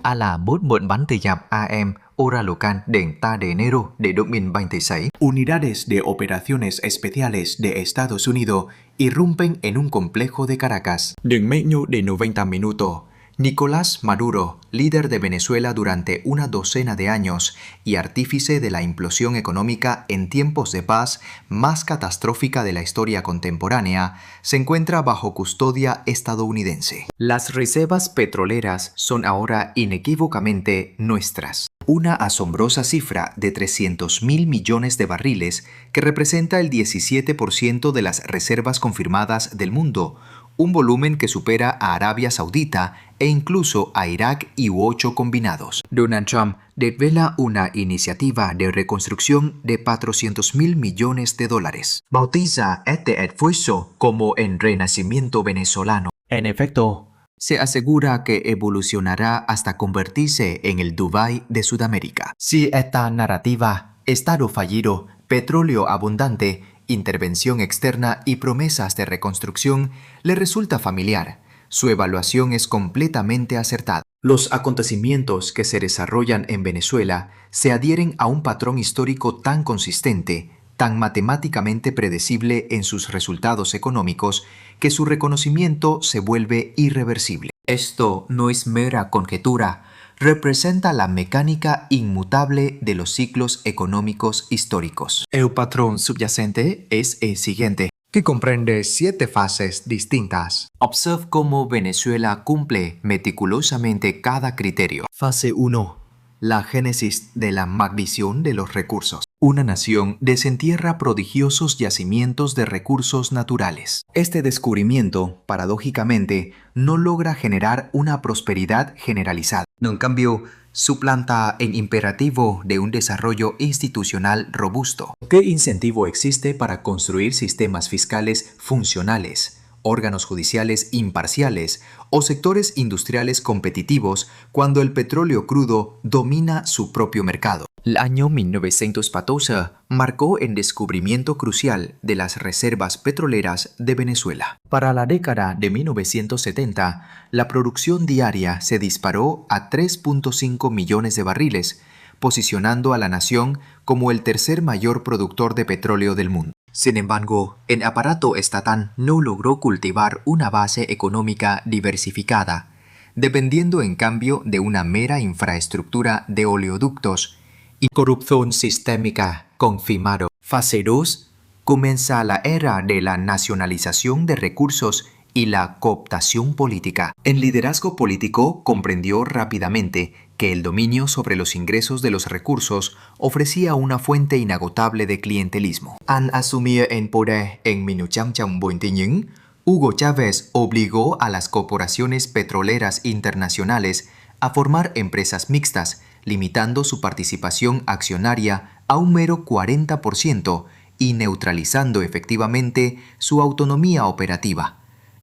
A là bút mượn bắn từ dạp AM Oralocan đến ta de enero de 2026. Unidades de operaciones especiales de Estados Unidos irrumpen en un complejo de Caracas. En medio de 90 minutos, Nicolás Maduro, líder de Venezuela durante una docena de años y artífice de la implosión económica en tiempos de paz más catastrófica de la historia contemporánea, se encuentra bajo custodia estadounidense. Las reservas petroleras son ahora inequívocamente nuestras. Una asombrosa cifra de 300.000 millones de barriles que representa el 17% de las reservas confirmadas del mundo, un volumen que supera a Arabia Saudita e incluso a Irak y 8 combinados. Donald Trump desvela una iniciativa de reconstrucción de 400.000 millones de dólares. Bautiza este esfuerzo como el renacimiento venezolano. En efecto, se asegura que evolucionará hasta convertirse en el Dubái de Sudamérica. Si esta narrativa, Estado fallido, petróleo abundante, intervención externa y promesas de reconstrucción le resulta familiar, su evaluación es completamente acertada. Los acontecimientos que se desarrollan en Venezuela se adhieren a un patrón histórico tan consistente, tan matemáticamente predecible en sus resultados económicos, que su reconocimiento se vuelve irreversible. Esto no es mera conjetura, representa la mecánica inmutable de los ciclos económicos históricos. El patrón subyacente es el siguiente, que comprende 7 fases distintas. Observe cómo Venezuela cumple meticulosamente cada criterio. Fase 1. La génesis de la magnificación de los recursos. Una nación desentierra prodigiosos yacimientos de recursos naturales. Este descubrimiento, paradójicamente, no logra generar una prosperidad generalizada. En cambio, suplanta el imperativo de un desarrollo institucional robusto. ¿Qué incentivo existe para construir sistemas fiscales funcionales, órganos judiciales imparciales o sectores industriales competitivos cuando el petróleo crudo domina su propio mercado? El año 1914 marcó el descubrimiento crucial de las reservas petroleras de Venezuela. Para la década de 1970, la producción diaria se disparó a 3.5 millones de barriles, posicionando a la nación como el tercer mayor productor de petróleo del mundo. Sin embargo, el aparato estatal no logró cultivar una base económica diversificada, dependiendo en cambio de una mera infraestructura de oleoductos y corrupción sistémica confirmado. Fase 2. Comienza la era de la nacionalización de recursos y la cooptación política. El liderazgo político comprendió rápidamente que el dominio sobre los ingresos de los recursos ofrecía una fuente inagotable de clientelismo. Al asumir el poder en 1941, Hugo Chávez obligó a las corporaciones petroleras internacionales a formar empresas mixtas, limitando su participación accionaria a un mero 40% y neutralizando efectivamente su autonomía operativa.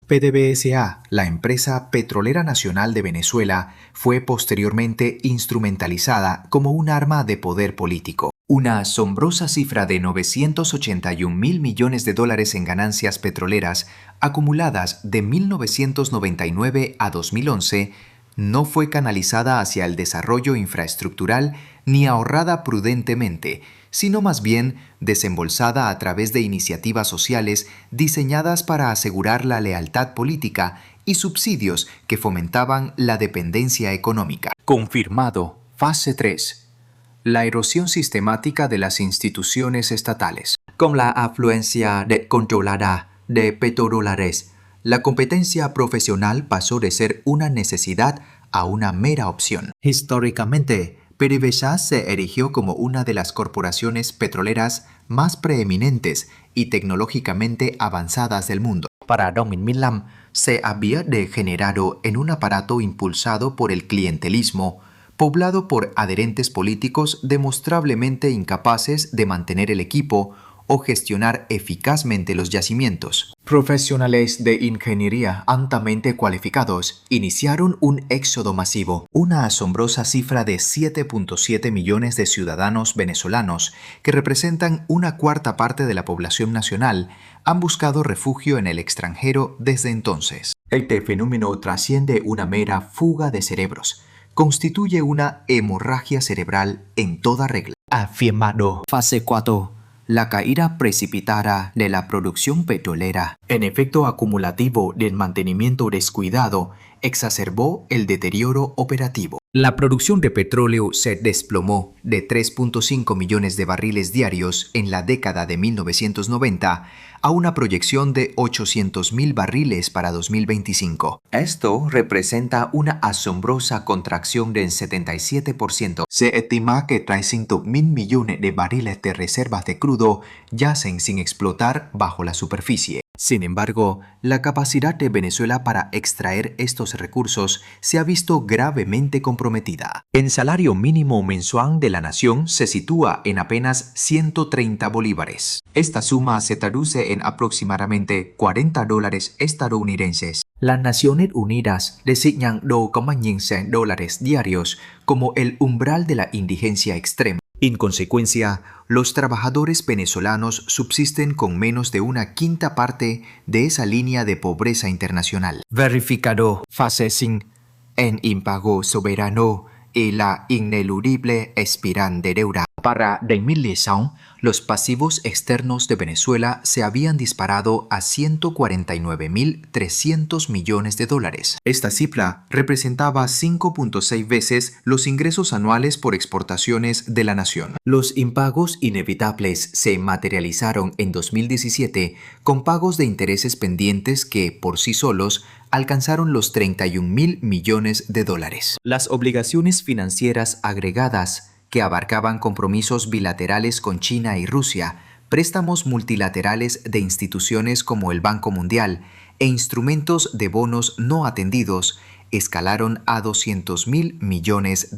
PDVSA, la empresa petrolera nacional de Venezuela, fue posteriormente instrumentalizada como un arma de poder político. Una asombrosa cifra de 981.000 millones de dólares en ganancias petroleras acumuladas de 1999 a 2011 no fue canalizada hacia el desarrollo infraestructural ni ahorrada prudentemente, sino más bien desembolsada a través de iniciativas sociales diseñadas para asegurar la lealtad política y subsidios que fomentaban la dependencia económica. Confirmado. Fase 3. La erosión sistemática de las instituciones estatales. Con la afluencia descontrolada de petrodólares, la competencia profesional pasó de ser una necesidad a una mera opción. Históricamente, PDVSA se erigió como una de las corporaciones petroleras más preeminentes y tecnológicamente avanzadas del mundo. Para 2015, se había degenerado en un aparato impulsado por el clientelismo, poblado por adherentes políticos demostrablemente incapaces de mantener el equipo o gestionar eficazmente los yacimientos. Profesionales de ingeniería altamente cualificados iniciaron un éxodo masivo. Una asombrosa cifra de 7.7 millones de ciudadanos venezolanos, que representan una cuarta parte de la población nacional, han buscado refugio en el extranjero desde entonces. Este fenómeno trasciende una mera fuga de cerebros. constituye una hemorragia cerebral en toda regla. Afirmado. Fase 4. La caída precipitada de la producción petrolera, En efecto acumulativo del mantenimiento descuidado, exacerbó el deterioro operativo. la producción de petróleo se desplomó de 3.5 millones de barriles diarios en la década de 1990 a una proyección de 800.000 barriles para 2025. Esto representa una asombrosa contracción del 77%. Se estima que 300.000 millones de barriles de reservas de crudo yacen sin explotar bajo la superficie. Sin embargo, la capacidad de Venezuela para extraer estos recursos se ha visto gravemente comprometida. El salario mínimo mensual de la nación se sitúa en apenas 130 bolívares. Esta suma se traduce en aproximadamente $40 estadounidenses. Las Naciones Unidas designan $2,15 diarios como el umbral de la indigencia extrema. En consecuencia, los trabajadores venezolanos subsisten con menos de una quinta parte de esa línea de pobreza internacional. Verificado fase 5 en impago soberano y la ineludible espiral de deuda. Para 2016, los pasivos externos de Venezuela se habían disparado a $149.300 millones. Esta cifra representaba 5.6 veces los ingresos anuales por exportaciones de la nación. Los impagos inevitables se materializaron en 2017 con pagos de intereses pendientes que, por sí solos, alcanzaron los $31.000 millones. Las obligaciones financieras agregadas, que abarcaban compromisos bilaterales con China y Rusia, préstamos multilaterales de instituciones como el Banco Mundial e instrumentos de bonos no atendidos, escalaron a $200.000 millones.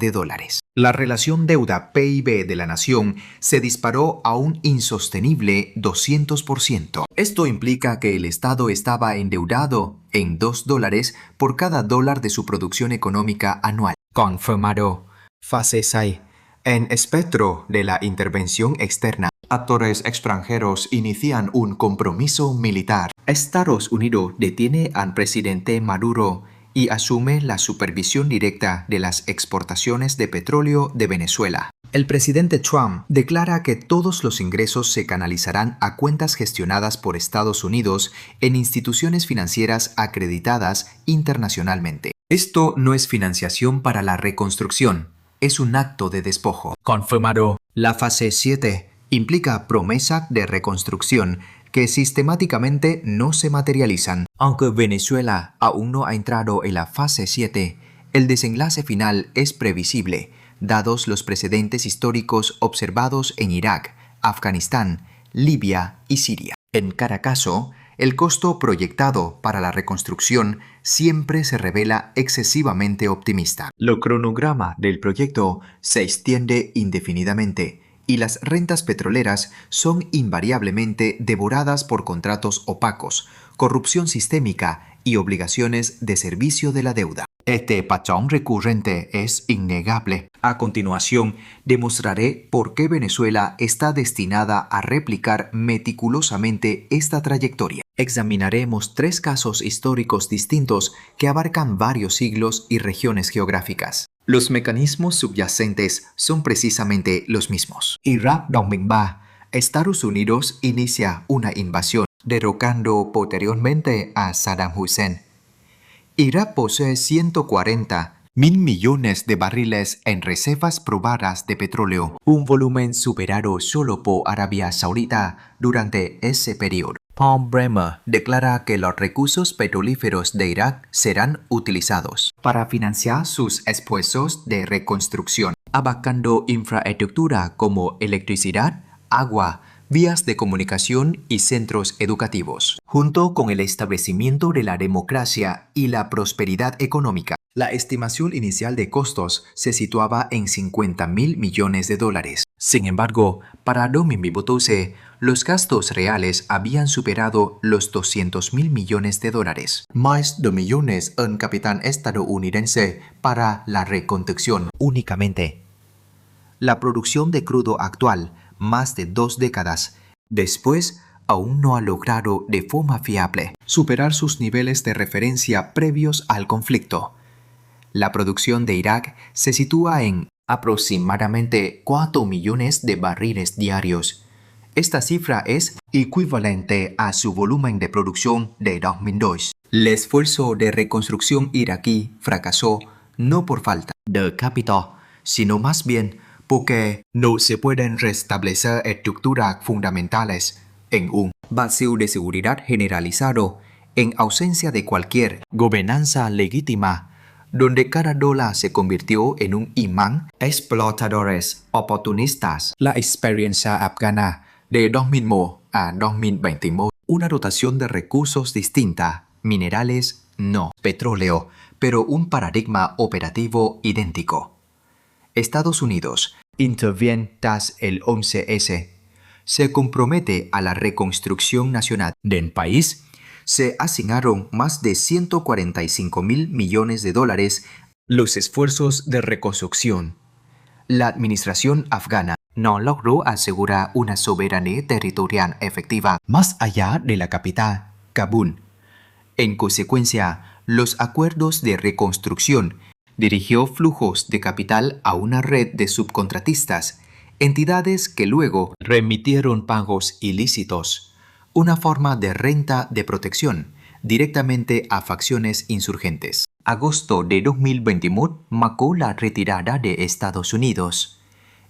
La relación deuda-PIB de la nación se disparó a un insostenible 200%. Esto implica que el Estado estaba endeudado en $2 por cada dólar de su producción económica anual. Confirmado. Fase 6. En espectro de la intervención externa, actores extranjeros inician un compromiso militar. Estados Unidos detiene al presidente Maduro y asume la supervisión directa de las exportaciones de petróleo de Venezuela. El presidente Trump declara que todos los ingresos se canalizarán a cuentas gestionadas por Estados Unidos en instituciones financieras acreditadas internacionalmente. Esto no es financiación para la reconstrucción, es un acto de despojo. Confirmado. La fase 7 implica promesa de reconstrucción que sistemáticamente no se materializan. Aunque Venezuela aún no ha entrado en la fase 7, el desenlace final es previsible, dados los precedentes históricos observados en Irak, Afganistán, Libia y Siria. En cada caso, el costo proyectado para la reconstrucción siempre se revela excesivamente optimista. El cronograma del proyecto se extiende indefinidamente y las rentas petroleras son invariablemente devoradas por contratos opacos, corrupción sistémica y obligaciones de servicio de la deuda. Este patrón recurrente es innegable. A continuación, demostraré por qué Venezuela está destinada a replicar meticulosamente esta trayectoria. Examinaremos 3 casos históricos distintos que abarcan varios siglos y regiones geográficas. Los mecanismos subyacentes son precisamente los mismos. Irak 2003. Estados Unidos inicia una invasión, derrocando posteriormente a Saddam Hussein. Irak posee 140.000 millones de barriles en reservas probadas de petróleo, un volumen superado solo por Arabia Saudita durante ese periodo. Paul Bremer declara que los recursos petrolíferos de Irak serán utilizados para financiar sus esfuerzos de reconstrucción, abarcando infraestructura como electricidad, agua, vías de comunicación y centros educativos, junto con el establecimiento de la democracia y la prosperidad económica. La estimación inicial de costos se situaba en $50.000 millones. Sin embargo, para 2012, los gastos reales habían superado los $200.000 millones. Más de millones en capital estadounidense para la reconstrucción únicamente. La producción de crudo actual, más de 2 décadas después, aún no ha logrado de forma fiable superar sus niveles de referencia previos al conflicto. La producción de Irak se sitúa en aproximadamente 4 millones de barriles diarios. Esta cifra es equivalente a su volumen de producción de 2002. el esfuerzo de reconstrucción iraquí fracasó no por falta de capital, sino más bien porque no se pueden restablecer estructuras fundamentales en un vacío de seguridad generalizado, en ausencia de cualquier gobernanza legítima, donde cada dólar se convirtió en un imán explotadores oportunistas. La experiencia afgana De 2001 a 2021, una dotación de recursos distinta, minerales, no petróleo, pero un paradigma operativo idéntico. Estados Unidos interviene tras el 11S. Se compromete a la reconstrucción nacional del país. Se asignaron más de 145.000 millones de dólares los esfuerzos de reconstrucción. La administración afgana no logró asegurar una soberanía territorial efectiva más allá de la capital, Kabul. En consecuencia, los acuerdos de reconstrucción dirigió flujos de capital a una red de subcontratistas, entidades que luego remitieron pagos ilícitos, una forma de renta de protección directamente a facciones insurgentes. Agosto de 2021 marcó la retirada de Estados Unidos.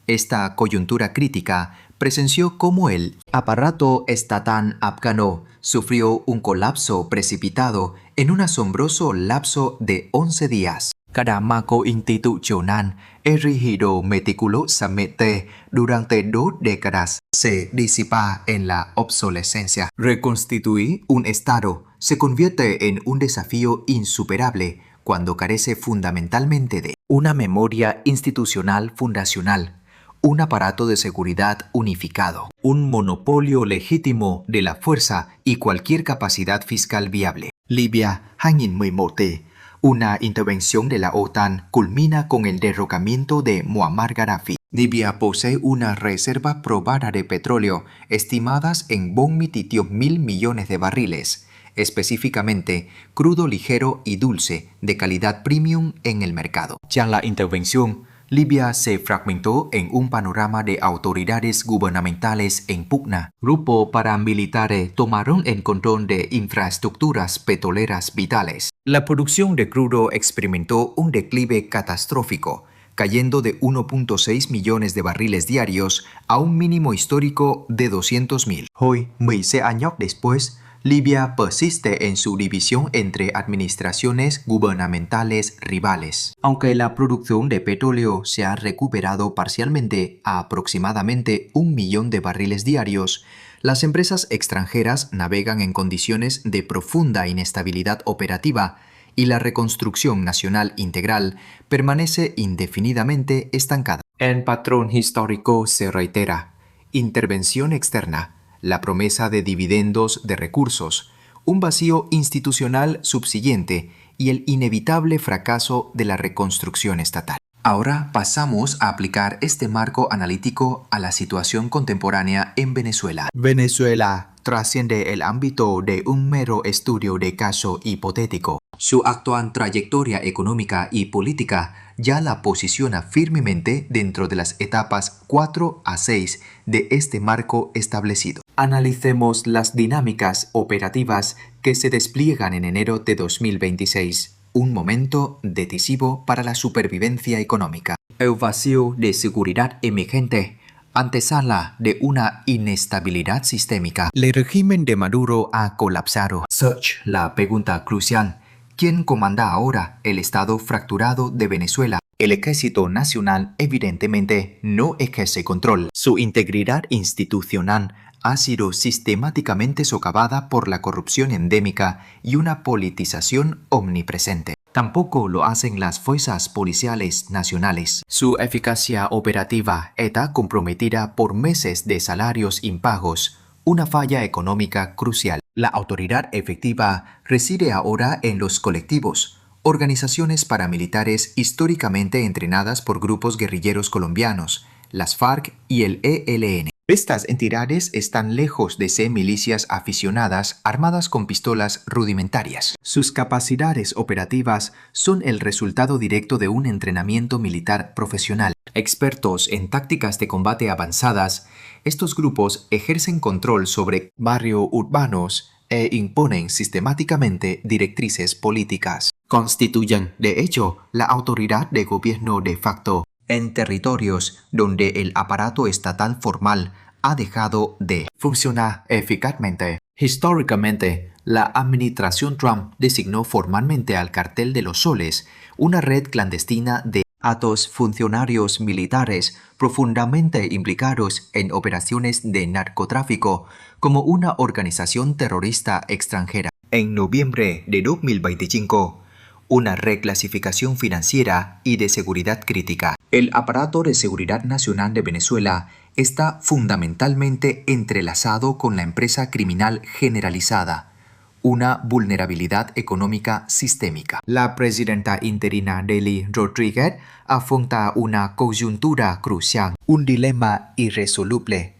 Esta coyuntura crítica presenció cómo el aparato estatal afgano sufrió un colapso precipitado en un asombroso lapso de 11 días. Cada marco institucional erigido meticulosamente durante 2 décadas se disipa en la obsolescencia. Reconstituir un Estado se convierte en un desafío insuperable cuando carece fundamentalmente de una memoria institucional fundacional, un aparato de seguridad unificado, un monopolio legítimo de la fuerza y cualquier capacidad fiscal viable. Libia 2011. Una intervención de la OTAN culmina con el derrocamiento de Muammar Gaddafi. Libia posee una reserva probada de petróleo estimadas en 1.000 millones de barriles, específicamente crudo ligero y dulce de calidad premium en el mercado. Ya la intervención, Libia se fragmentó en un panorama de autoridades gubernamentales en pugna. Grupos paramilitares tomaron el control de infraestructuras petroleras vitales. La producción de crudo experimentó un declive catastrófico, cayendo de 1.6 millones de barriles diarios a un mínimo histórico de 200.000. Hoy, 16 años después, Libia persiste en su división entre administraciones gubernamentales rivales. Aunque la producción de petróleo se ha recuperado parcialmente a aproximadamente 1 millón de barriles diarios, las empresas extranjeras navegan en condiciones de profunda inestabilidad operativa y la reconstrucción nacional integral permanece indefinidamente estancada. El patrón histórico se reitera: intervención externa, la promesa de dividendos de recursos, un vacío institucional subsiguiente y el inevitable fracaso de la reconstrucción estatal. Ahora pasamos a aplicar este marco analítico a la situación contemporánea en Venezuela. Venezuela trasciende el ámbito de un mero estudio de caso hipotético. Su actual trayectoria económica y política ya la posiciona firmemente dentro de las etapas 4 a 6 de este marco establecido. Analicemos las dinámicas operativas que se despliegan en enero de 2026, un momento decisivo para la supervivencia económica. El vacío de seguridad emergente, antesala de una inestabilidad sistémica. El régimen de Maduro ha colapsado. Surge la pregunta crucial: ¿quién comanda ahora el estado fracturado de Venezuela? El Ejército Nacional evidentemente no ejerce control. Su integridad institucional ha sido sistemáticamente socavada por la corrupción endémica y una politización omnipresente. Tampoco lo hacen las fuerzas policiales nacionales. Su eficacia operativa está comprometida por meses de salarios impagos, una falla económica crucial. La autoridad efectiva reside ahora en los colectivos, organizaciones paramilitares históricamente entrenadas por grupos guerrilleros colombianos, las FARC y el ELN. Estas entidades están lejos de ser milicias aficionadas armadas con pistolas rudimentarias. Sus capacidades operativas son el resultado directo de un entrenamiento militar profesional. Expertos en tácticas de combate avanzadas, estos grupos ejercen control sobre barrios urbanos e imponen sistemáticamente directrices políticas. Constituyen, de hecho, la autoridad de gobierno de facto en territorios donde el aparato estatal formal ha dejado de funcionar eficazmente. Históricamente, la administración Trump designó formalmente al Cartel de los Soles, una red clandestina de altos funcionarios militares profundamente implicados en operaciones de narcotráfico, como una organización terrorista extranjera. En noviembre de 2025, una reclasificación financiera y de seguridad crítica. El aparato de seguridad nacional de Venezuela está fundamentalmente entrelazado con la empresa criminal generalizada, una vulnerabilidad económica sistémica. La presidenta interina Delcy Rodríguez afronta una coyuntura crucial, un dilema irresoluble.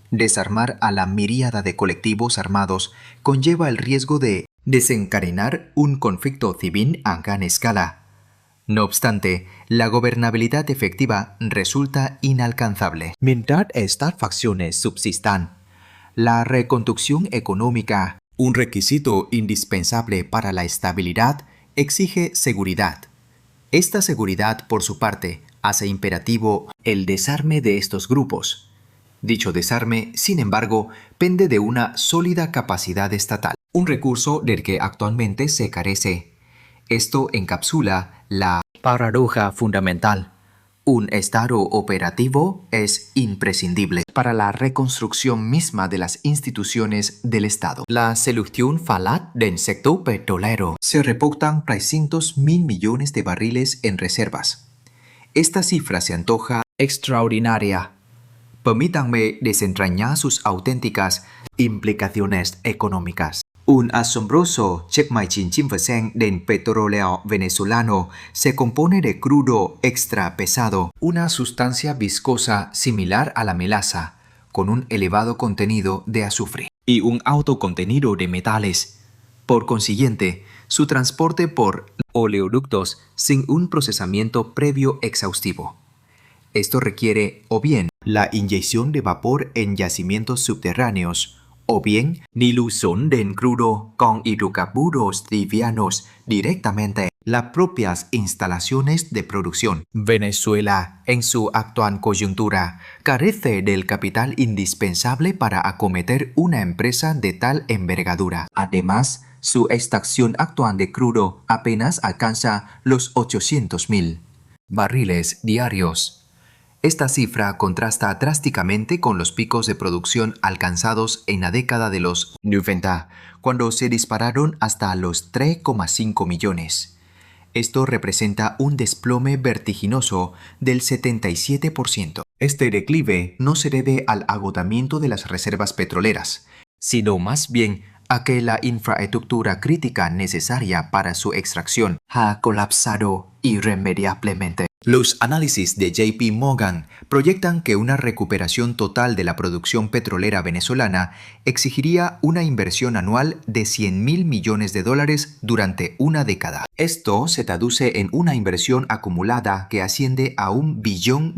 Desarmar a la miríada de colectivos armados conlleva el riesgo de desencadenar un conflicto civil a gran escala. No obstante, la gobernabilidad efectiva resulta inalcanzable. Mientras estas facciones subsistan, la reconstrucción económica, un requisito indispensable para la estabilidad, exige seguridad. Esta seguridad, por su parte, hace imperativo el desarme de estos grupos. Dicho desarme, sin embargo, pende de una sólida capacidad estatal, un recurso del que actualmente se carece. Esto encapsula la paradoja fundamental. Un Estado operativo es imprescindible para la reconstrucción misma de las instituciones del Estado. La solución falaz del sector petrolero. Se reportan 300.000 millones de barriles en reservas. Esta cifra se antoja extraordinaria. Permítanme desentrañar sus auténticas implicaciones económicas. Un asombroso 75% del petróleo venezolano se compone de crudo extra pesado, una sustancia viscosa similar a la melaza, con un elevado contenido de azufre y un alto contenido de metales. Por consiguiente, su transporte por oleoductos sin un procesamiento previo exhaustivo. Esto requiere o bien la inyección de vapor en yacimientos subterráneos, o bien dilución del crudo con hidrocarburos livianos directamente las propias instalaciones de producción. Venezuela, en su actual coyuntura, carece del capital indispensable para acometer una empresa de tal envergadura. Además, su extracción actual de crudo apenas alcanza los 800.000 barriles diarios. Esta cifra contrasta drásticamente con los picos de producción alcanzados en la década de los 90, cuando se dispararon hasta los 3,5 millones. Esto representa un desplome vertiginoso del 77%. Este declive no se debe al agotamiento de las reservas petroleras, sino más bien a que la infraestructura crítica necesaria para su extracción ha colapsado irremediablemente. Los análisis de JP Morgan proyectan que una recuperación total de la producción petrolera venezolana exigiría una inversión anual de $100.000 millones durante una década. Esto se traduce en una inversión acumulada que asciende a $1 billón.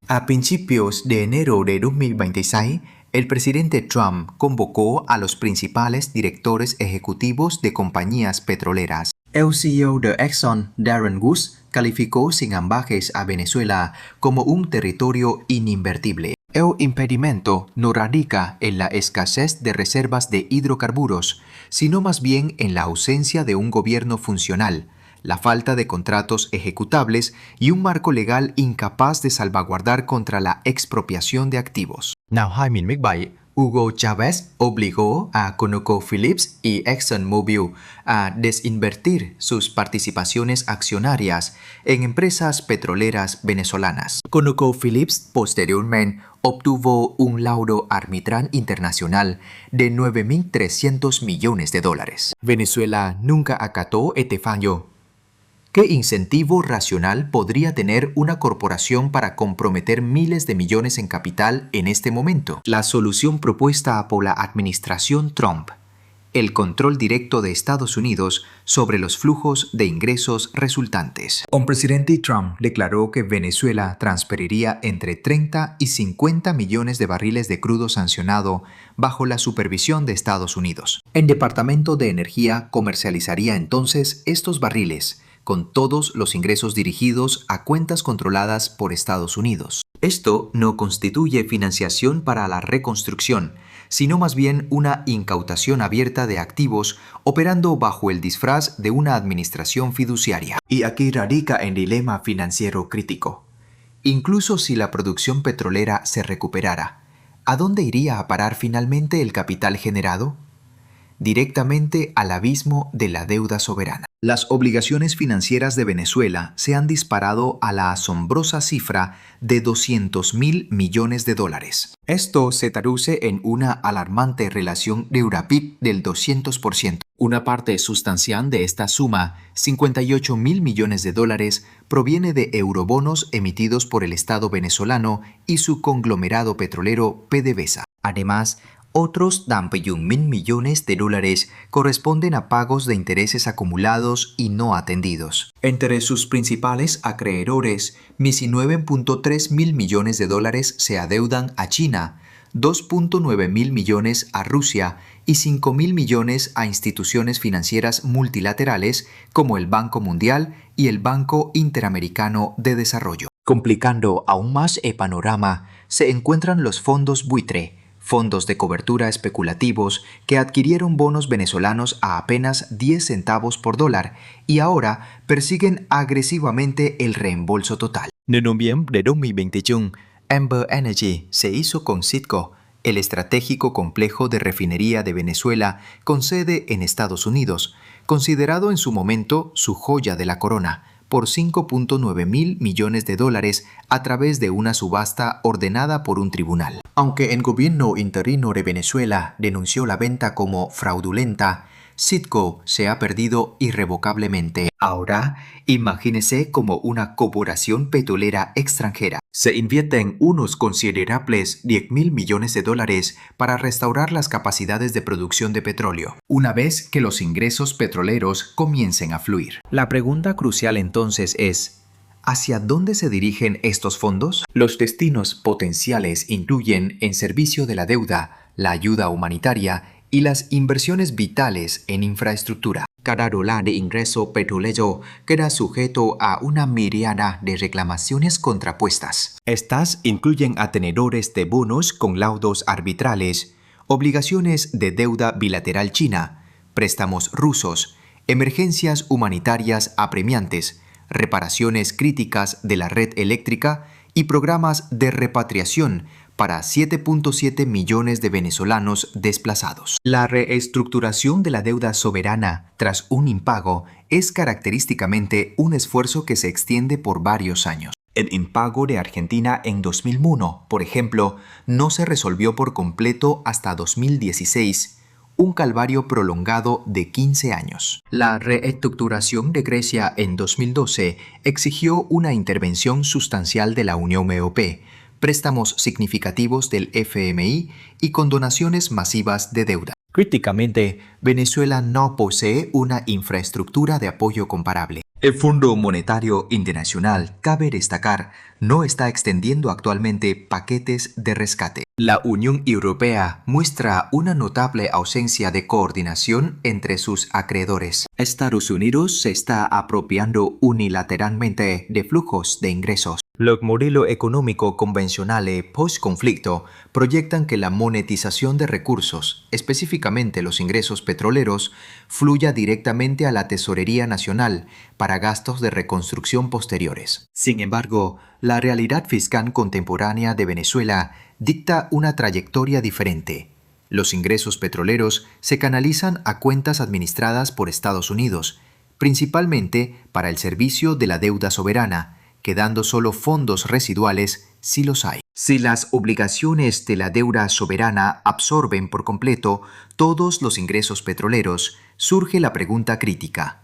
A principios de enero de 2026, el presidente Trump convocó a los principales directores ejecutivos de compañías petroleras. El CEO de Exxon, Darren Woods, calificó sin ambajes a Venezuela como un territorio ininvertible. El impedimento no radica en la escasez de reservas de hidrocarburos, sino más bien en la ausencia de un gobierno funcional, la falta de contratos ejecutables y un marco legal incapaz de salvaguardar contra la expropiación de activos. Năm 2017, Hugo Chávez obligó a ConocoPhillips y ExxonMobil a desinvertir sus participaciones accionarias en empresas petroleras venezolanas. ConocoPhillips posteriormente obtuvo un laudo arbitral internacional de $9.300 millones. Venezuela nunca acató este fallo. ¿Qué incentivo racional podría tener una corporación para comprometer miles de millones en capital en este momento? La solución propuesta por la administración Trump: el control directo de Estados Unidos sobre los flujos de ingresos resultantes. El presidente Trump declaró que Venezuela transferiría entre 30 y 50 millones de barriles de crudo sancionado bajo la supervisión de Estados Unidos. El Departamento de Energía comercializaría entonces estos barriles, con todos los ingresos dirigidos a cuentas controladas por Estados Unidos. Esto no constituye financiación para la reconstrucción, sino más bien una incautación abierta de activos operando bajo el disfraz de una administración fiduciaria. Y aquí radica el dilema financiero crítico. Incluso si la producción petrolera se recuperara, ¿a dónde iría a parar finalmente el capital generado? Directamente al abismo de la deuda soberana. Las obligaciones financieras de Venezuela se han disparado a la asombrosa cifra de 200.000 millones de dólares. Esto se traduce en una alarmante relación deuda-PIB del 200%. Una parte sustancial de esta suma, 58.000 millones de dólares, proviene de eurobonos emitidos por el Estado venezolano y su conglomerado petrolero PDVSA. Además, otros 21.000 millones de dólares corresponden a pagos de intereses acumulados y no atendidos. Entre sus principales acreedores, 19.3 mil millones de dólares se adeudan a China, 2.9 mil millones a Rusia y 5 mil millones a instituciones financieras multilaterales como el Banco Mundial y el Banco Interamericano de Desarrollo. Complicando aún más el panorama, se encuentran los fondos buitre, fondos de cobertura especulativos que adquirieron bonos venezolanos a apenas 10 centavos por dólar y ahora persiguen agresivamente el reembolso total. En noviembre de 2021, Amber Energy se hizo con Citgo, el estratégico complejo de refinería de Venezuela con sede en Estados Unidos, considerado en su momento su joya de la corona, por 5.9 mil millones de dólares a través de una subasta ordenada por un tribunal. Aunque el gobierno interino de Venezuela denunció la venta como fraudulenta, Citgo se ha perdido irrevocablemente. Ahora, imagínese como una corporación petrolera extranjera. Se invierten unos considerables 10.000 millones de dólares para restaurar las capacidades de producción de petróleo, una vez que los ingresos petroleros comiencen a fluir. La pregunta crucial entonces es: ¿hacia dónde se dirigen estos fondos? Los destinos potenciales incluyen en servicio de la deuda, la ayuda humanitaria y las inversiones vitales en infraestructura. Cada dólar de ingreso petrolero queda sujeto a una miríada de reclamaciones contrapuestas. Estas incluyen a tenedores de bonos con laudos arbitrales, obligaciones de deuda bilateral china, préstamos rusos, emergencias humanitarias apremiantes, reparaciones críticas de la red eléctrica y programas de repatriación para 7.7 millones de venezolanos desplazados. La reestructuración de la deuda soberana tras un impago es característicamente un esfuerzo que se extiende por varios años. El impago de Argentina en 2001, por ejemplo, no se resolvió por completo hasta 2016, un calvario prolongado de 15 años. La reestructuración de Grecia en 2012 exigió una intervención sustancial de la Unión Europea, préstamos significativos del FMI y condonaciones masivas de deuda. Críticamente, Venezuela no posee una infraestructura de apoyo comparable. El Fondo Monetario Internacional, cabe destacar, no está extendiendo actualmente paquetes de rescate. La Unión Europea muestra una notable ausencia de coordinación entre sus acreedores. Estados Unidos se está apropiando unilateralmente de flujos de ingresos. Los modelos económicos convencionales post-conflicto proyectan que la monetización de recursos, específicamente los ingresos petroleros, fluya directamente a la Tesorería Nacional para gastos de reconstrucción posteriores. Sin embargo, la realidad fiscal contemporánea de Venezuela dicta una trayectoria diferente. Los ingresos petroleros se canalizan a cuentas administradas por Estados Unidos, principalmente para el servicio de la deuda soberana, quedando solo fondos residuales si los hay. Si las obligaciones de la deuda soberana absorben por completo todos los ingresos petroleros, surge la pregunta crítica: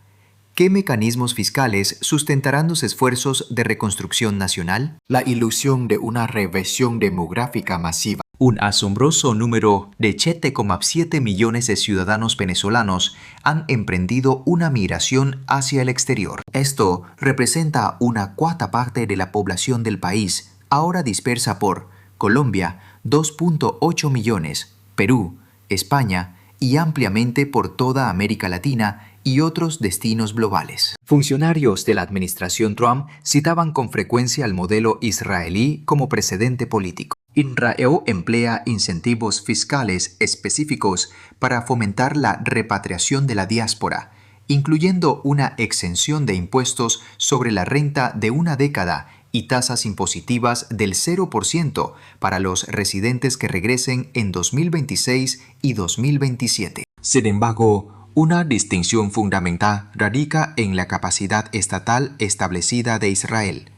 ¿Qué mecanismos fiscales sustentarán los esfuerzos de reconstrucción nacional? La ilusión de una reversión demográfica masiva. Un asombroso número de 7,7 millones de ciudadanos venezolanos han emprendido una migración hacia el exterior. Esto representa una cuarta parte de la población del país, ahora dispersa por Colombia, 2,8 millones, Perú, España y ampliamente por toda América Latina y otros destinos globales. Funcionarios de la administración Trump citaban con frecuencia al modelo israelí como precedente político. Israel emplea incentivos fiscales específicos para fomentar la repatriación de la diáspora, incluyendo una exención de impuestos sobre la renta de una década y tasas impositivas del 0% para los residentes que regresen en 2026 y 2027. Sin embargo, una distinción fundamental radica en la capacidad estatal establecida de Israel,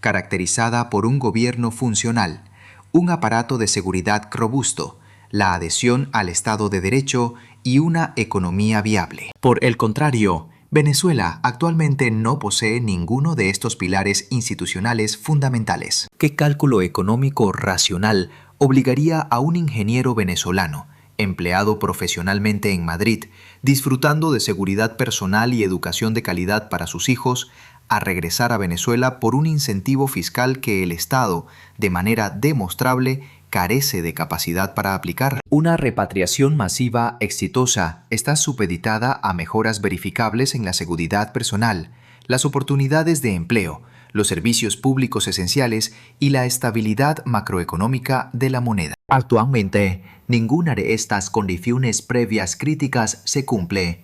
caracterizada por un gobierno funcional, un aparato de seguridad robusto, la adhesión al Estado de Derecho y una economía viable. Por el contrario, Venezuela actualmente no posee ninguno de estos pilares institucionales fundamentales. ¿Qué cálculo económico racional obligaría a un ingeniero venezolano, empleado profesionalmente en Madrid, disfrutando de seguridad personal y educación de calidad para sus hijos, a regresar a Venezuela por un incentivo fiscal que el Estado, de manera demostrable, carece de capacidad para aplicar? Una repatriación masiva exitosa está supeditada a mejoras verificables en la seguridad personal, las oportunidades de empleo, los servicios públicos esenciales y la estabilidad macroeconómica de la moneda. Actualmente, ninguna de estas condiciones previas críticas se cumple.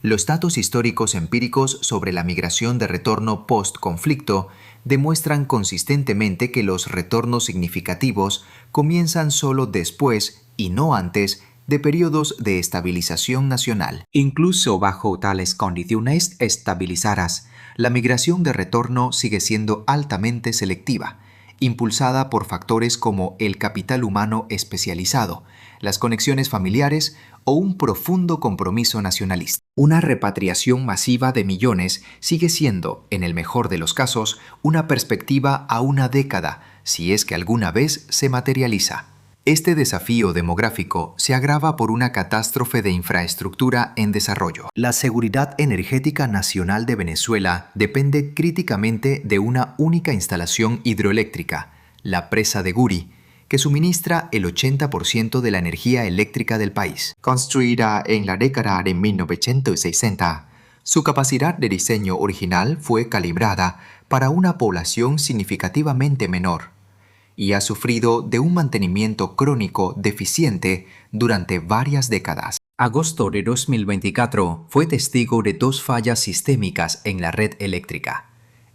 Los datos históricos empíricos sobre la migración de retorno post-conflicto demuestran consistentemente que los retornos significativos comienzan solo después y no antes de periodos de estabilización nacional. Incluso bajo tales condiciones estabilizadas, la migración de retorno sigue siendo altamente selectiva, impulsada por factores como el capital humano especializado, las conexiones familiares o un profundo compromiso nacionalista. Una repatriación masiva de millones sigue siendo, en el mejor de los casos, una perspectiva a una década, si es que alguna vez se materializa. Este desafío demográfico se agrava por una catástrofe de infraestructura en desarrollo. La seguridad energética nacional de Venezuela depende críticamente de una única instalación hidroeléctrica, la presa de Guri, que suministra el 80% de la energía eléctrica del país. Construida en la década de 1960, su capacidad de diseño original fue calibrada para una población significativamente menor y ha sufrido de un mantenimiento crónico deficiente durante varias décadas. Agosto de 2024 fue testigo de dos fallas sistémicas en la red eléctrica.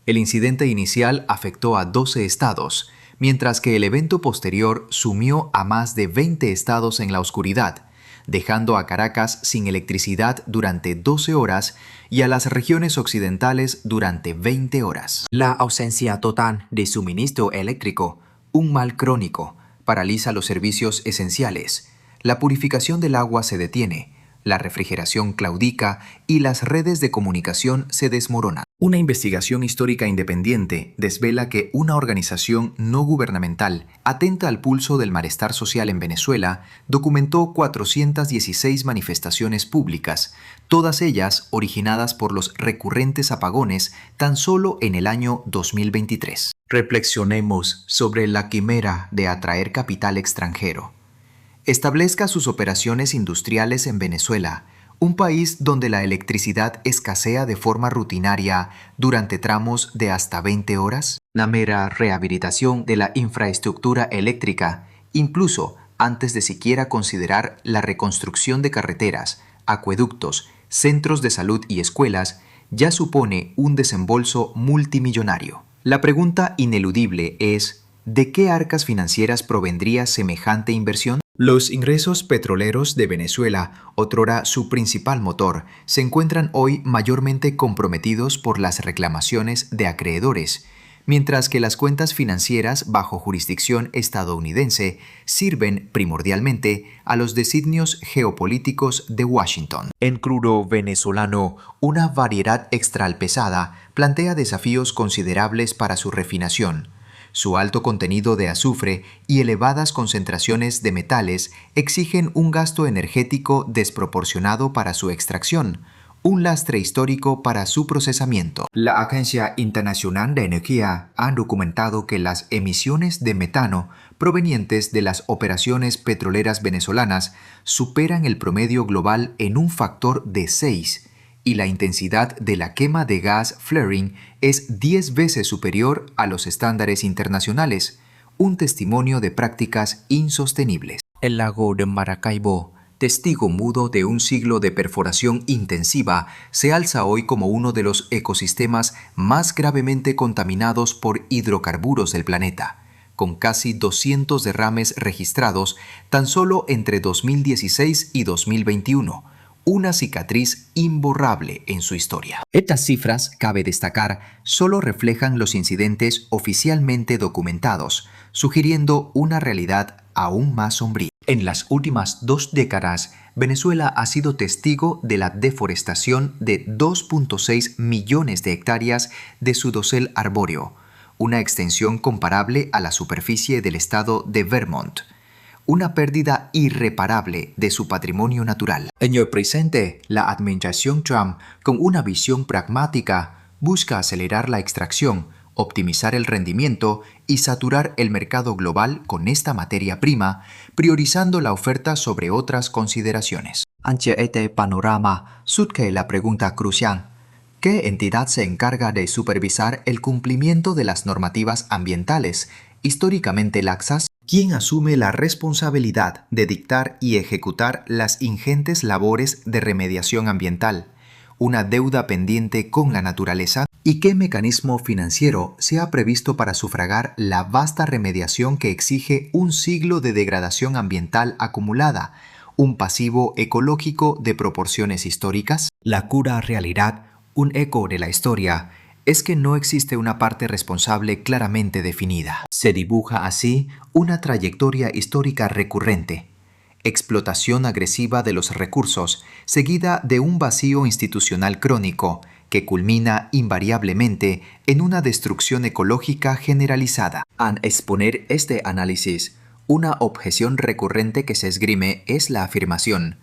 El incidente inicial afectó a 12 estados, mientras que el evento posterior sumió a más de 20 estados en la oscuridad, dejando a Caracas sin electricidad durante 12 horas y a las regiones occidentales durante 20 horas. La ausencia total de suministro eléctrico, un mal crónico, paraliza los servicios esenciales, la purificación del agua se detiene, la refrigeración claudica y las redes de comunicación se desmoronan. Una investigación histórica independiente desvela que una organización no gubernamental, atenta al pulso del malestar social en Venezuela, documentó 416 manifestaciones públicas, todas ellas originadas por los recurrentes apagones tan solo en el año 2023. Reflexionemos sobre la quimera de atraer capital extranjero. Establezca sus operaciones industriales en Venezuela, un país donde la electricidad escasea de forma rutinaria durante tramos de hasta 20 horas. La mera rehabilitación de la infraestructura eléctrica, incluso antes de siquiera considerar la reconstrucción de carreteras, acueductos, centros de salud y escuelas, ya supone un desembolso multimillonario. La pregunta ineludible es, ¿de qué arcas financieras provendría semejante inversión? Los ingresos petroleros de Venezuela, otrora su principal motor, se encuentran hoy mayormente comprometidos por las reclamaciones de acreedores, mientras que las cuentas financieras bajo jurisdicción estadounidense sirven primordialmente a los designios geopolíticos de Washington. En crudo venezolano, una variedad extral pesada plantea desafíos considerables para su refinación. Su alto contenido de azufre y elevadas concentraciones de metales exigen un gasto energético desproporcionado para su extracción, un lastre histórico para su procesamiento. La Agencia Internacional de Energía ha documentado que las emisiones de metano provenientes de las operaciones petroleras venezolanas superan el promedio global en un factor de 6, y la intensidad de la quema de gas flaring es 10 veces superior a los estándares internacionales, un testimonio de prácticas insostenibles. El lago de Maracaibo, testigo mudo de un siglo de perforación intensiva, se alza hoy como uno de los ecosistemas más gravemente contaminados por hidrocarburos del planeta, con casi 200 derrames registrados tan solo entre 2016 y 2021, una cicatriz imborrable en su historia. Estas cifras, cabe destacar, solo reflejan los incidentes oficialmente documentados, sugiriendo una realidad aún más sombría. En las últimas 2 décadas, Venezuela ha sido testigo de la deforestación de 2.6 millones de hectáreas de su dosel arbóreo, una extensión comparable a la superficie del estado de Vermont, una pérdida irreparable de su patrimonio natural. En el presente, la administración Trump, con una visión pragmática, busca acelerar la extracción, optimizar el rendimiento y saturar el mercado global con esta materia prima, priorizando la oferta sobre otras consideraciones. Ante este panorama, surge la pregunta crucial: ¿qué entidad se encarga de supervisar el cumplimiento de las normativas ambientales históricamente laxas? ¿Quién asume la responsabilidad de dictar y ejecutar las ingentes labores de remediación ambiental, una deuda pendiente con la naturaleza? ¿Y qué mecanismo financiero se ha previsto para sufragar la vasta remediación que exige un siglo de degradación ambiental acumulada, un pasivo ecológico de proporciones históricas? La cruda realidad, un eco de la historia, es que no existe una parte responsable claramente definida. Se dibuja así una trayectoria histórica recurrente: explotación agresiva de los recursos, seguida de un vacío institucional crónico, que culmina invariablemente en una destrucción ecológica generalizada. Al exponer este análisis, una objeción recurrente que se esgrime es la afirmación: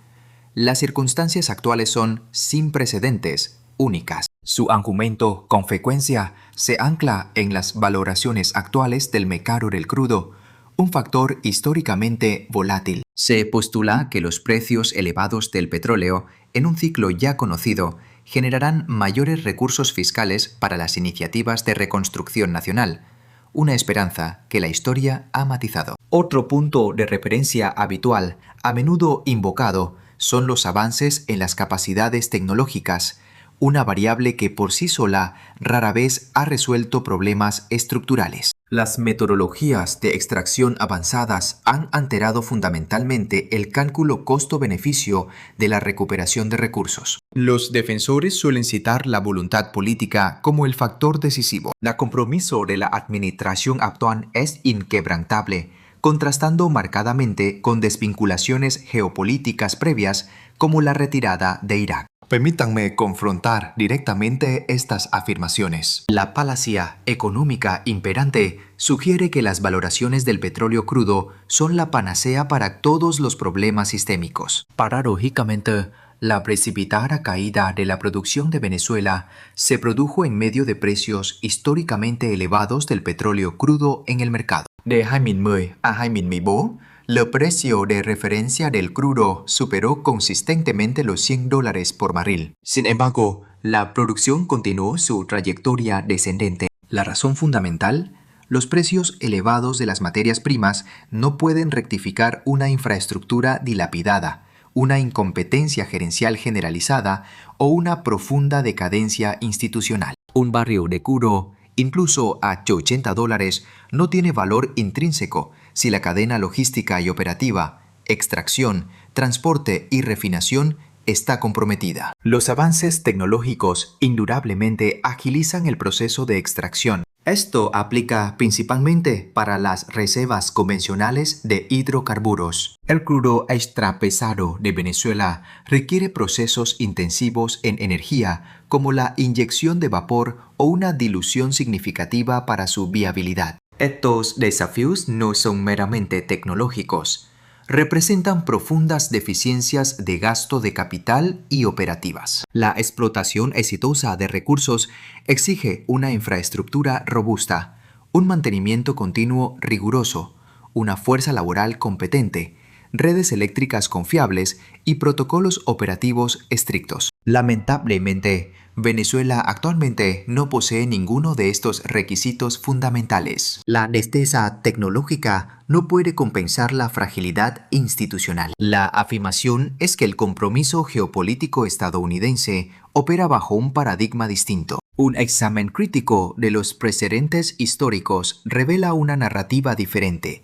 las circunstancias actuales son sin precedentes, únicas. Su argumento, con frecuencia, se ancla en las valoraciones actuales del mercado del crudo, un factor históricamente volátil. Se postula que los precios elevados del petróleo, en un ciclo ya conocido, generarán mayores recursos fiscales para las iniciativas de reconstrucción nacional, una esperanza que la historia ha matizado. Otro punto de referencia habitual, a menudo invocado, son los avances en las capacidades tecnológicas, una variable que por sí sola rara vez ha resuelto problemas estructurales. Las metodologías de extracción avanzadas han alterado fundamentalmente el cálculo costo-beneficio de la recuperación de recursos. Los defensores suelen citar la voluntad política como el factor decisivo. El compromiso de la administración actual es inquebrantable, contrastando marcadamente con desvinculaciones geopolíticas previas como la retirada de Irak. Permítanme confrontar directamente estas afirmaciones. La falacia económica imperante sugiere que las valoraciones del petróleo crudo son la panacea para todos los problemas sistémicos. Paradójicamente, la precipitada caída de la producción de Venezuela se produjo en medio de precios históricamente elevados del petróleo crudo en el mercado. De 2010 a 2014, el precio de referencia del crudo superó consistentemente los $100 por barril. Sin embargo, la producción continuó su trayectoria descendente. La razón fundamental: los precios elevados de las materias primas no pueden rectificar una infraestructura dilapidada, una incompetencia gerencial generalizada o una profunda decadencia institucional. Un barril de crudo, incluso a $80, no tiene valor intrínseco si la cadena logística y operativa, extracción, transporte y refinación está comprometida. Los avances tecnológicos indudablemente agilizan el proceso de extracción, Esto aplica principalmente para las reservas convencionales de hidrocarburos. El crudo extrapesado de Venezuela requiere procesos intensivos en energía como la inyección de vapor o una dilución significativa para su viabilidad. Estos desafíos no son meramente tecnológicos. Representan profundas deficiencias de gasto de capital y operativas. La explotación exitosa de recursos exige una infraestructura robusta, un mantenimiento continuo riguroso, una fuerza laboral competente, redes eléctricas confiables y protocolos operativos estrictos. Lamentablemente, Venezuela actualmente no posee ninguno de estos requisitos fundamentales. La destreza tecnológica no puede compensar la fragilidad institucional. La afirmación es que el compromiso geopolítico estadounidense opera bajo un paradigma distinto. Un examen crítico de los precedentes históricos revela una narrativa diferente.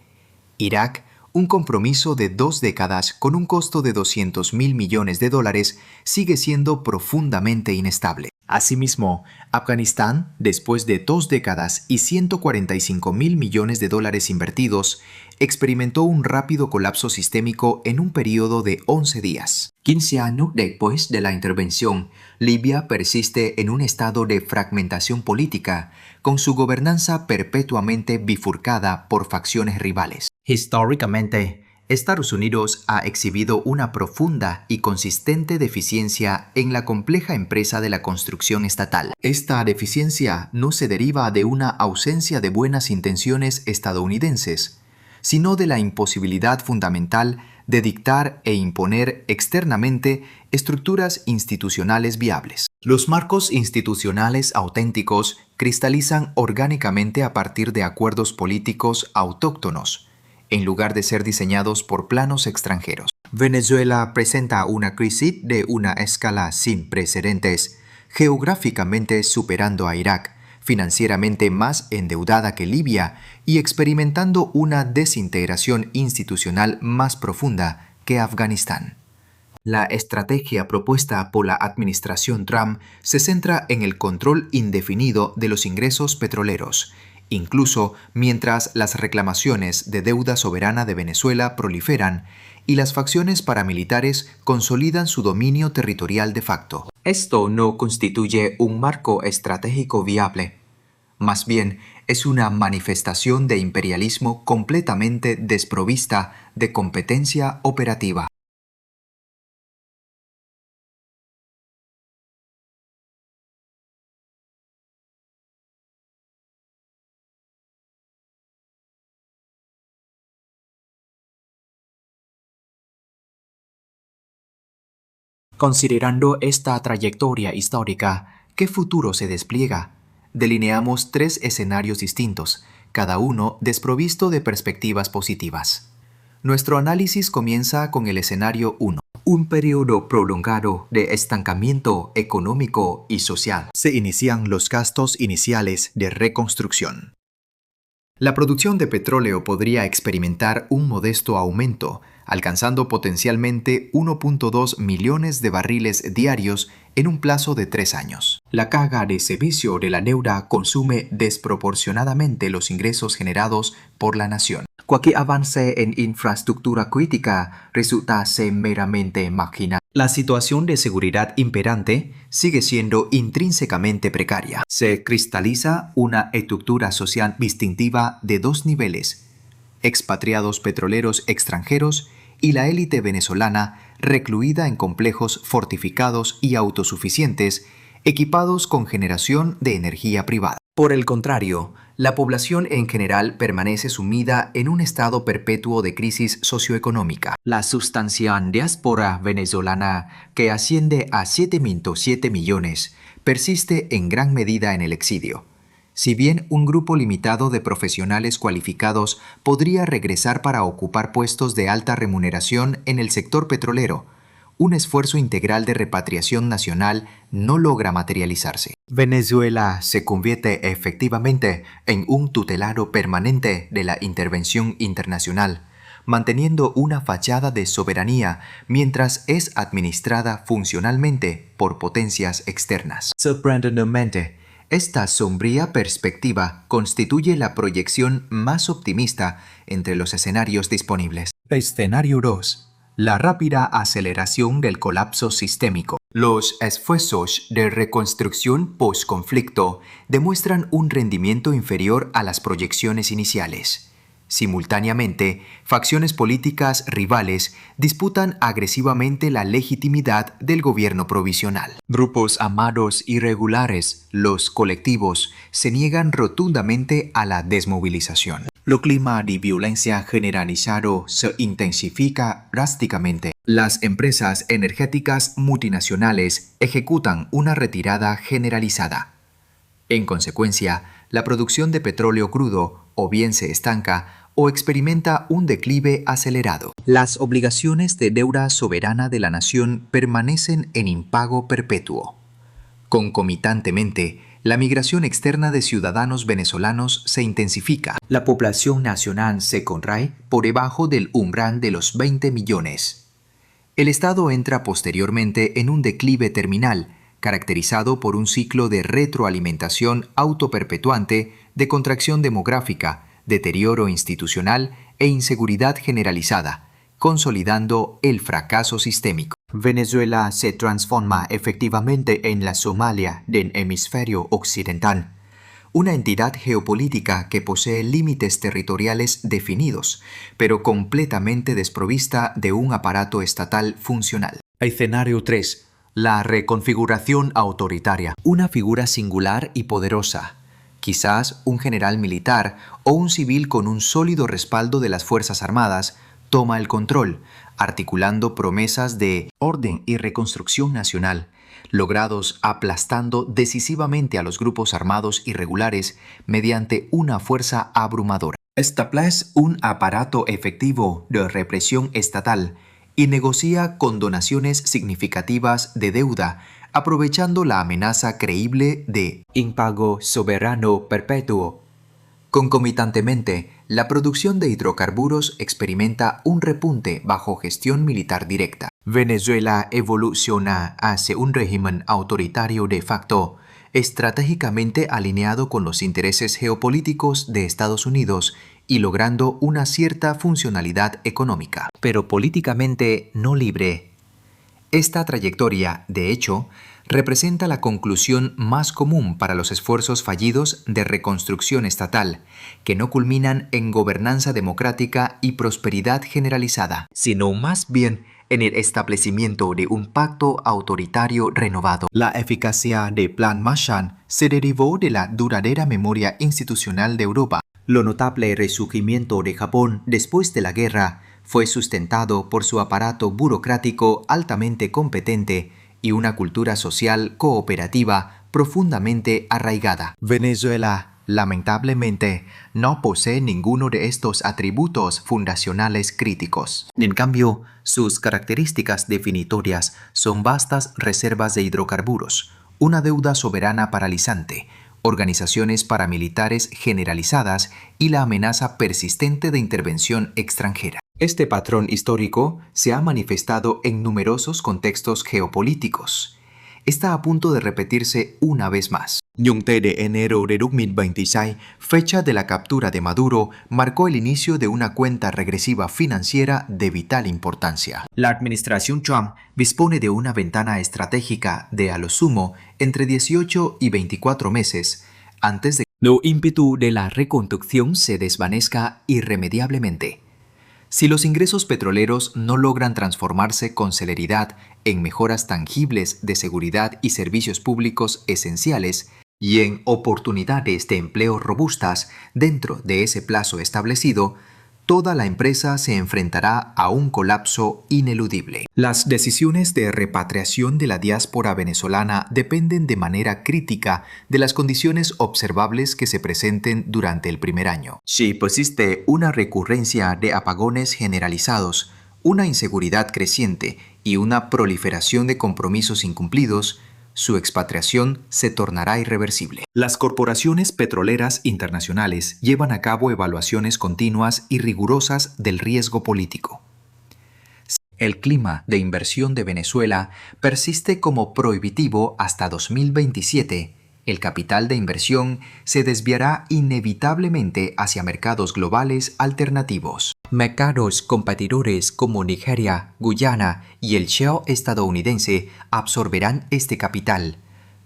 Irak, un compromiso de 2 décadas con un costo de $200.000 millones, sigue siendo profundamente inestable. Asimismo, Afganistán, después de 2 décadas y $145.000 millones invertidos, experimentó un rápido colapso sistémico en un periodo de 11 días. 15 años después de la intervención, Libia persiste en un estado de fragmentación política, con su gobernanza perpetuamente bifurcada por facciones rivales. Históricamente, Estados Unidos ha exhibido una profunda y consistente deficiencia en la compleja empresa de la construcción estatal. Esta deficiencia no se deriva de una ausencia de buenas intenciones estadounidenses, sino de la imposibilidad fundamental de dictar e imponer externamente estructuras institucionales viables. Los marcos institucionales auténticos cristalizan orgánicamente a partir de acuerdos políticos autóctonos, en lugar de ser diseñados por planos extranjeros. Venezuela presenta una crisis de una escala sin precedentes, geográficamente superando a Irak, financieramente más endeudada que Libia y experimentando una desintegración institucional más profunda que Afganistán. La estrategia propuesta por la administración Trump se centra en el control indefinido de los ingresos petroleros, incluso mientras las reclamaciones de deuda soberana de Venezuela proliferan y las facciones paramilitares consolidan su dominio territorial de facto. Esto no constituye un marco estratégico viable. Más bien, es una manifestación de imperialismo completamente desprovista de competencia operativa. Considerando esta trayectoria histórica, ¿qué futuro se despliega? Delineamos 3 escenarios distintos, cada uno desprovisto de perspectivas positivas. Nuestro análisis comienza con el escenario 1, un periodo prolongado de estancamiento económico y social. Se inician los gastos iniciales de reconstrucción. La producción de petróleo podría experimentar un modesto aumento, alcanzando potencialmente 1.2 millones de barriles diarios en un plazo de 3 años. La carga de servicio de la deuda consume desproporcionadamente los ingresos generados por la nación. Cualquier avance en infraestructura crítica resulta ser meramente marginal. La situación de seguridad imperante sigue siendo intrínsecamente precaria. Se cristaliza una estructura social distintiva de 2 niveles: expatriados petroleros extranjeros y la élite venezolana recluida en complejos fortificados y autosuficientes, equipados con generación de energía privada. Por el contrario, la población en general permanece sumida en un estado perpetuo de crisis socioeconómica. La sustancial diáspora venezolana, que asciende a 7.7 millones, persiste en gran medida en el exilio. Si bien un grupo limitado de profesionales cualificados podría regresar para ocupar puestos de alta remuneración en el sector petrolero, un esfuerzo integral de repatriación nacional no logra materializarse. Venezuela se convierte efectivamente en un tutelado permanente de la intervención internacional, manteniendo una fachada de soberanía mientras es administrada funcionalmente por potencias externas. Sorprendentemente, Esta sombría perspectiva constituye la proyección más optimista entre los escenarios disponibles. Escenario 2. La rápida aceleración del colapso sistémico. Los esfuerzos de reconstrucción post-conflicto demuestran un rendimiento inferior a las proyecciones iniciales. Simultáneamente, facciones políticas rivales disputan agresivamente la legitimidad del gobierno provisional. Grupos armados irregulares, los colectivos, se niegan rotundamente a la desmovilización. El clima de violencia generalizado se intensifica drásticamente. Las empresas energéticas multinacionales ejecutan una retirada generalizada. En consecuencia, la producción de petróleo crudo o bien se estanca o experimenta un declive acelerado. Las obligaciones de deuda soberana de la nación permanecen en impago perpetuo. Concomitantemente, la migración externa de ciudadanos venezolanos se intensifica. La población nacional se contrae por debajo del umbral de los 20 millones. El Estado entra posteriormente en un declive terminal, caracterizado por un ciclo de retroalimentación autoperpetuante, de contracción demográfica, deterioro institucional e inseguridad generalizada, consolidando el fracaso sistémico. Venezuela se transforma efectivamente en la Somalia del hemisferio occidental, una entidad geopolítica que posee límites territoriales definidos, pero completamente desprovista de un aparato estatal funcional. Escenario 3. La reconfiguración autoritaria. Una figura singular y poderosa, quizás un general militar o un civil con un sólido respaldo de las Fuerzas Armadas, toma el control, articulando promesas de orden y reconstrucción nacional, logrados aplastando decisivamente a los grupos armados irregulares mediante una fuerza abrumadora. Establece un aparato efectivo de represión estatal y negocia condonaciones significativas de deuda, aprovechando la amenaza creíble de impago soberano perpetuo. Concomitantemente, la producción de hidrocarburos experimenta un repunte bajo gestión militar directa. Venezuela evoluciona hacia un régimen autoritario de facto, estratégicamente alineado con los intereses geopolíticos de Estados Unidos y logrando una cierta funcionalidad económica, pero políticamente no libre. Esta trayectoria, de hecho, representa la conclusión más común para los esfuerzos fallidos de reconstrucción estatal, que no culminan en gobernanza democrática y prosperidad generalizada, sino más bien en el establecimiento de un pacto autoritario renovado. La eficacia del Plan Marshall se derivó de la duradera memoria institucional de Europa. Lo notable resurgimiento de Japón después de la guerra fue sustentado por su aparato burocrático altamente competente y una cultura social cooperativa profundamente arraigada. Venezuela, lamentablemente, no posee ninguno de estos atributos fundacionales críticos. En cambio, sus características definitorias son vastas reservas de hidrocarburos, una deuda soberana paralizante, organizaciones paramilitares generalizadas y la amenaza persistente de intervención extranjera. Este patrón histórico se ha manifestado en numerosos contextos geopolíticos. Está a punto de repetirse una vez más. 11 de enero de 2026, fecha de la captura de Maduro, marcó el inicio de una cuenta regresiva financiera de vital importancia. La administración Trump dispone de una ventana estratégica de a lo sumo entre 18 y 24 meses antes de que el ímpetu de la reconstrucción se desvanezca irremediablemente. Si los ingresos petroleros no logran transformarse con celeridad en mejoras tangibles de seguridad y servicios públicos esenciales y en oportunidades de empleo robustas dentro de ese plazo establecido, toda la empresa se enfrentará a un colapso ineludible. Las decisiones de repatriación de la diáspora venezolana dependen de manera crítica de las condiciones observables que se presenten durante el primer año. Si persiste una recurrencia de apagones generalizados, una inseguridad creciente y una proliferación de compromisos incumplidos, su expatriación se tornará irreversible. Las corporaciones petroleras internacionales llevan a cabo evaluaciones continuas y rigurosas del riesgo político. El clima de inversión de Venezuela persiste como prohibitivo hasta 2027 El capital de inversión se desviará inevitablemente hacia mercados globales alternativos. Mercados competidores como Nigeria, Guyana y el shale estadounidense absorberán este capital.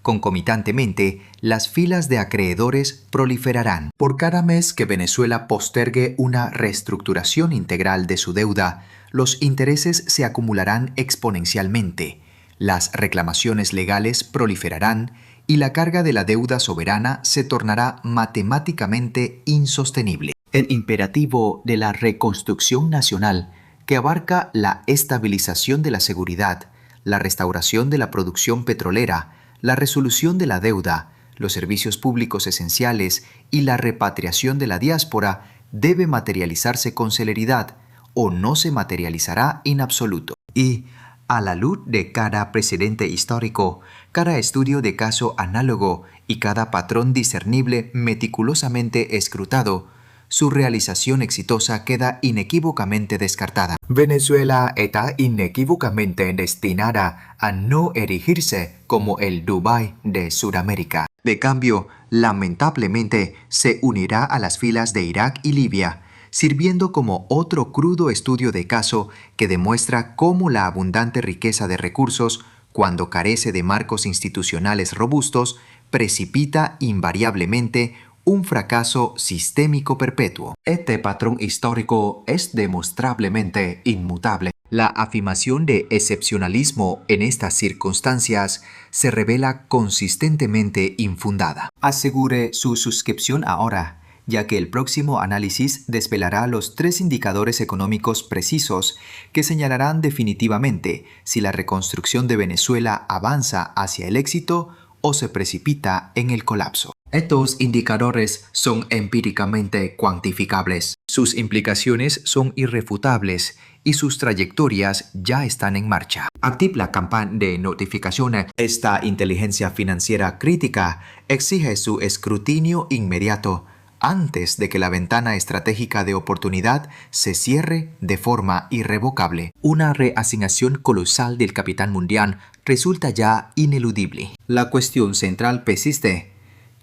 Concomitantemente, las filas de acreedores proliferarán. Por cada mes que Venezuela postergue una reestructuración integral de su deuda, los intereses se acumularán exponencialmente, las reclamaciones legales proliferarán y la carga de la deuda soberana se tornará matemáticamente insostenible. El imperativo de la reconstrucción nacional, que abarca la estabilización de la seguridad, la restauración de la producción petrolera, la resolución de la deuda, los servicios públicos esenciales y la repatriación de la diáspora, debe materializarse con celeridad o no se materializará en absoluto. Y, a la luz de cada precedente histórico, cada estudio de caso análogo y cada patrón discernible meticulosamente escrutado, su realización exitosa queda inequívocamente descartada. Venezuela está inequívocamente destinada a no erigirse como el Dubái de Sudamérica. De cambio, lamentablemente, se unirá a las filas de Irak y Libia, sirviendo como otro crudo estudio de caso que demuestra cómo la abundante riqueza de recursos, cuando carece de marcos institucionales robustos, precipita invariablemente un fracaso sistémico perpetuo. Este patrón histórico es demostrablemente inmutable. La afirmación de excepcionalismo en estas circunstancias se revela consistentemente infundada. Asegure su suscripción ahora, ya que el próximo análisis desvelará los 3 indicadores económicos precisos que señalarán definitivamente si la reconstrucción de Venezuela avanza hacia el éxito o se precipita en el colapso. Estos indicadores son empíricamente cuantificables. Sus implicaciones son irrefutables y sus trayectorias ya están en marcha. Active la campana de notificaciones. Esta inteligencia financiera crítica exige su escrutinio inmediato antes de que la ventana estratégica de oportunidad se cierre de forma irrevocable. Una reasignación colosal del capital mundial resulta ya ineludible. La cuestión central persiste: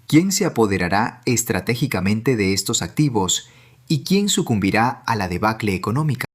¿quién se apoderará estratégicamente de estos activos y quién sucumbirá a la debacle económica?